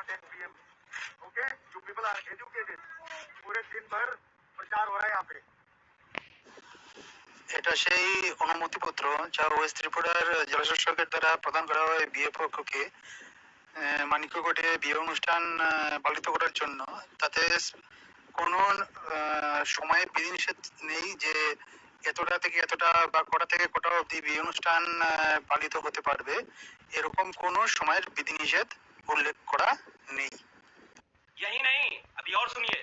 10 PM. Okay? You people are educated. पूरे दिन भर प्रचार हो रहा है यहाँ पे. এটা সেই অনুমতিপত্র যা ওয়েস্ট ত্রিপুরার জেলাশাসকের দ্বারা প্রদান করা হয় বিয়ে পক্ষকে মানিক্যকোটে বিয়ে অনুষ্ঠান পালিত করার জন্য। তাতে কোনো সময়ে বিধিনিষেধ নেই যে এতটা থেকে এতটা বা কটা থেকে কটা অবধি বিয়ে অনুষ্ঠান পালিত হতে পারবে, এরকম কোনো সময়ের বিধিনিষেধ উল্লেখ করা নেই। यही नहीं, अभी और सुनिए।